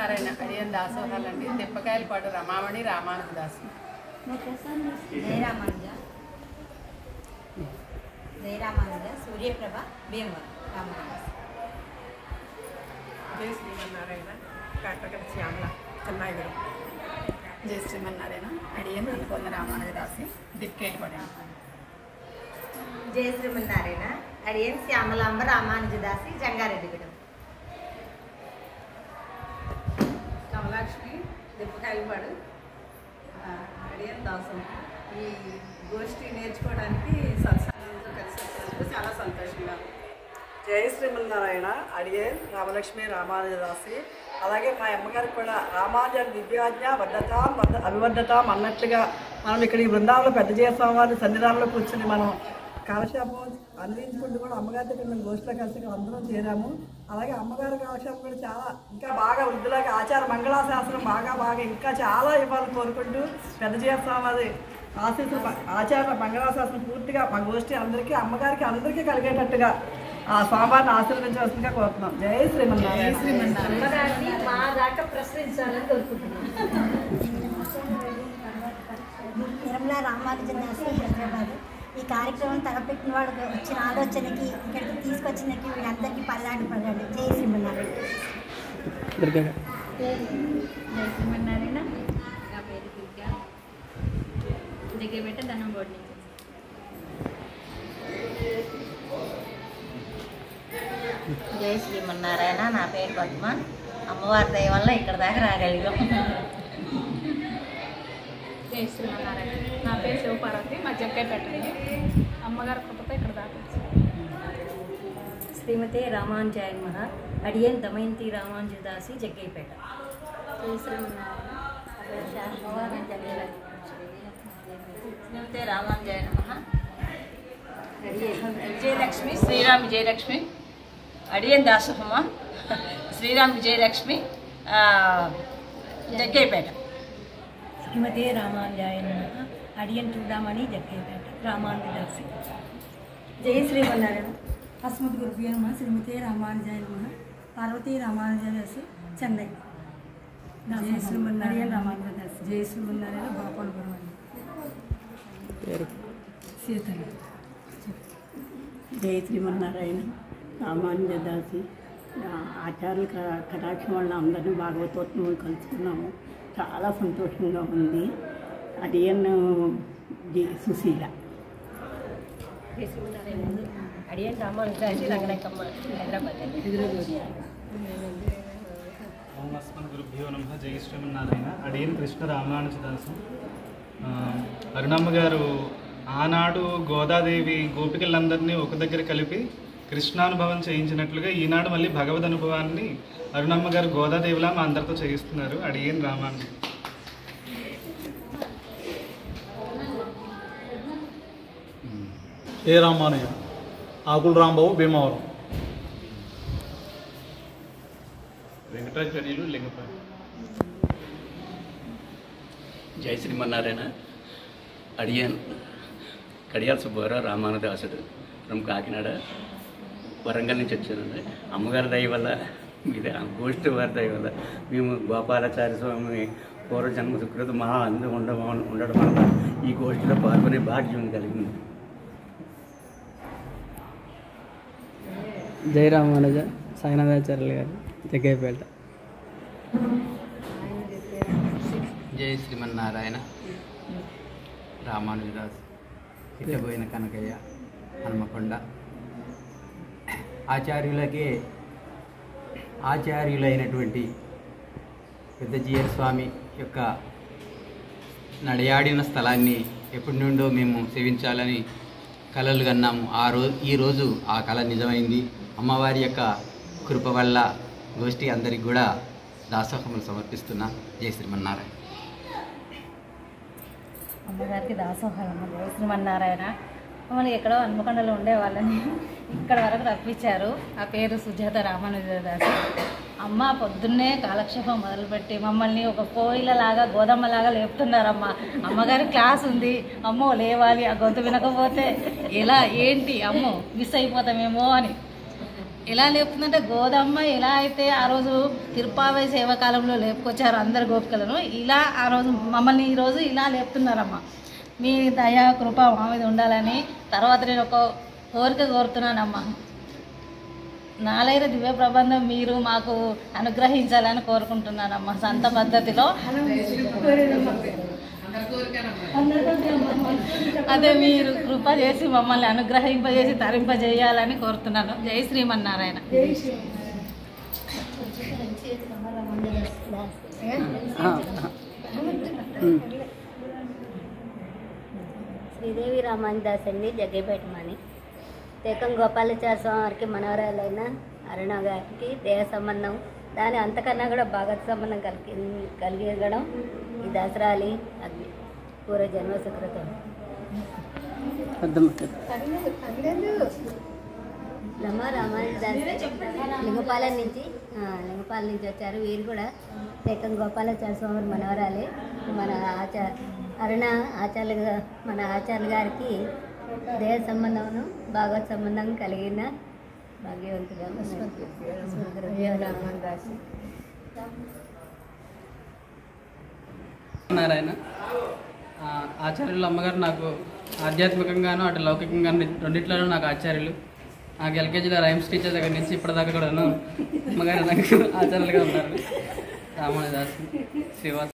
నారాయణ అడియన్ దాసోహాలండి. తిప్పకాయలపాడు రమామణి రామానుజదాసు. జయరామానుజ సూర్యప్రభ భీమవరం రామానుజ. జై శ్రీమన్నారాయణ కాటగడ శ్యామల చెన్నాయిగూడెం. జయ శ్రీమన్నారాయణ అడియన్ అనుకున్న రామానుజదాసి దిక్కేలపాడు. జయ శ్రీమన్నారాయణ అడియన్ శ్యామలాంబ రామానుజదాసి జంగారెడ్డిగూడెం. కమలాక్ష్మి దిప్పకాయలపాడు అడియన్ దాసం. ఈ గోష్ఠి నేర్చుకోవడానికి సత్సంగంతో కలిసి వచ్చినందుకు చాలా సంతోషంగా ఉంది. జయ శ్రీమన్నారాయణ అడియన్ రామలక్ష్మి రామానుజదాసి. అలాగే మా అమ్మగారికి కూడా రామానుజ దివ్యాజ్ఞ వర్ధతాం అభివర్ధతాం అన్నట్లుగా మనం ఇక్కడ ఈ బృందావనంలో పెద్ద స్వామివారి సన్నిధానంలో కూర్చొని మనం కాలక్షేపం అందించుకుంటూ కూడా అమ్మగారితో ఇక్కడ మేము గోష్ఠిలో కలిసి ఇక్కడ అందరం చేరాము. అలాగే అమ్మగారి కాలక్షేపం కూడా చాలా ఇంకా బాగా వృద్ధులకి ఆచార మంగళాశాసనం బాగా ఇంకా చాలా ఇవ్వాలని కోరుకుంటూ పెద్ద స్వామివారి ఆశీస్సులు ఆచార మంగళాశాసనం పూర్తిగా మా గోష్ఠి అందరికీ అమ్మగారికి అందరికీ కలిగేటట్టుగా ఆ స్వామివారిని ఆశీర్వదించవలసిందిగా కోరుతున్నాం. జై శ్రీమన్నారాయణ. అమ్మగారిని మా దాకా ప్రశ్నించాలని కోరుకుంటున్నాం. నిర్మలా రామానుజదాసి హైదరాబాద్. ఈ కార్యక్రమం తలపెట్టిన వాడు వచ్చిన ఆలోచనకి ఇక్కడికి తీసుకొచ్చినకి వీళ్ళందరికీ పల్లాడు. జై శ్రీమన్నారాయణ. జై శ్రీమన్నారాయణ. నా పేరు దుర్గా. దగ్గరపేట ధనంబోర్డు నుంచి. జై శ్రీమన్నారాయణ. నా పేరు పద్మ. అమ్మవారి దయ వల్ల ఇక్కడ దాకా రాగలిగాం. జై శ్రీమన్నారాయణ. నా పేరు శివపార్వతి. మా జగ్గైపేట అండి. అమ్మగారి కృపతో ఇక్కడ దాకా. శ్రీమతి రామానుజాయ నమః. అడియన్ దమయంతి రామానుజదాసి జగ్గైపేట. జై శ్రీమన్నారాయణ. శ్రీమతి రామానుజాయ నమః. విజయలక్ష్మి శ్రీరామ్ విజయలక్ష్మి అడియన్ దాసహమ్మ శ్రీరామ్ విజయలక్ష్మి జగ్గైపేట. శ్రీమతి రామానుజాయ నమః. అడియన్ చూడమని జగ్గైపేట రామానుజదాసి. జై శ్రీమన్నారాయణ. అస్మద్ గురుభ్యో నమః. శ్రీమతి రామానుజాయ నమః. పార్వతీ రామానుజదాసి చెన్నై. జై శ్రీమన్నారాయణ రామానుజదాసి. జై శ్రీమన్నారాయణ గోపాలపురం అండి. సీతలు. జై శ్రీమన్నారాయణ రామానుజదాసి. ఆచార్యుల కటాక్షం వల్ల అందరినీ భాగవతోత్సవం కలుసుకున్నాము. చాలా సంతోషంగా ఉంది. అడియన్ సుశీల. అడియన్ రామానుజదాసి రంగనాయకమ్మ హైదరాబాద్. గురుభ్యో నమః. జై శ్రీమన్నారాయణ అడియన్ కృష్ణ రామానుజదాసు. అరుణమ్మ గారు ఆనాడు గోదాదేవి గోపికలందరినీ ఒక దగ్గర కలిపి కృష్ణానుభవం చేయించినట్లుగా ఈనాడు మళ్ళీ భగవద్ అనుభవాన్ని అరుణమ్మ గారు గోదాదేవిలా మా అందరితో చేయిస్తున్నారు. అడియన్ రామానుజ. ఏ రామానుజ ఆకుల రాంబాబు భీమవరం. వెంకటాచార్యులు లింగపాటి. జై శ్రీమన్నారాయణ అడియన్ కడియాల సుబ్బారావు రామానుదాసుడు ఫ్రమ్ కాకినాడ వరంగల్ నుంచి వచ్చానండి. అమ్మగారి దయ వల్ల మీద గోష్ఠి వారి దయ వల్ల మేము గోపాలాచార్య స్వామి పూర్వజన్మ సుకృతం మహా అందం ఉండడం వల్ల ఈ గోష్ఠిలో పాల్గొనే భాగ్యం కలిగింది. జై రామానుజ సాయినాథాచార్యులు గారు జగ్గైపేట. జై శ్రీమన్నారాయణ రామానుజదాస్ ఇట్టబోయిన కనకయ్య హనుమకొండ. ఆచార్యులైనటువంటి పెద్ద స్వామి యొక్క నడయాడిన స్థలాన్ని ఎప్పటి నుండో మేము సేవించాలని కలలు కన్నాము. ఈరోజు ఆ కళ నిజమైంది. అమ్మవారి యొక్క కృప వల్ల గోష్ఠి అందరికి కూడా దాసోహములు సమర్పిస్తున్నా. జై శ్రీమన్నారాయణ. అమ్మగారికి దాసోహాలమ్మ. జై శ్రీమన్నారాయణ. మమ్మల్ని ఎక్కడో హన్మకొండలో ఉండేవాళ్ళని ఇక్కడ వరకు రప్పించారు. ఆ పేరు సుజాత రామానుజదాసి. అమ్మ పొద్దున్నే కాలక్షేపం మొదలుపెట్టి మమ్మల్ని ఒక కోయిలలాగా గోదమ్మలాగా లేపుతున్నారమ్మ. అమ్మగారి క్లాస్ ఉంది, అమ్మో లేవాలి, ఆ గొంతు వినకపోతే ఎలా ఏంటి అమ్మో మిస్ అయిపోతామేమో అని ఎలా లేపుతుందంటే గోదమ్మ ఎలా అయితే ఆ రోజు తిరుపావై సేవాకాలంలో లేపుకొచ్చారు అందరు గోపికలను, ఇలా ఆ రోజు మమ్మల్ని ఈరోజు ఇలా లేపుతున్నారమ్మ. మీ దయా కృప మా మీద ఉండాలని తర్వాత నేను ఒక కోరిక కోరుతున్నానమ్మా. నాలైన దివ్య ప్రబంధం మీరు మాకు అనుగ్రహించాలని కోరుకుంటున్నానమ్మా. సంత పద్ధతిలో అదే మీరు కృప చేసి మమ్మల్ని అనుగ్రహింపజేసి తరింపజేయాలని కోరుతున్నాను. జై శ్రీమన్నారాయణ. శ్రీదేవి రామానుదాస్ అండి, జగ్గేపేట మాని. తేకం గోపాలాచార్య స్వామి వారికి మనవరాలైన అరుణ గారికి దేహ సంబంధం, దాని అంతకన్నా కూడా భాగవత సంబంధం కలిగడం ఈ దసరాలి అగ్ని పూర్వ జన్మ సుకృతం. రమ రామానుదాస్ లింగపాలెం నుంచి వచ్చారు. వీరు కూడా తేకం గోపాలాచార్య స్వామి మనవరాలే. మన అరుణ మన ఆచార్య గారికి దేహ సంబంధమును భాగవత సంబంధం కలిగిన భాగ్యవంతుగా నారాయణ. ఆచార్యులు అమ్మగారు నాకు ఆధ్యాత్మికంగాను అటు లౌకికంగాను రెండిట్లోనూ నాకు ఆచార్యులు. నాకు ఎల్కేజీలో రైమ్స్ టీచర్ దగ్గర నుంచి ఇప్పటిదాకా కూడాను అమ్మగారు నాకు ఆచార్యులుగా ఉన్నారు. రామానుదాస్ శ్రీవాస్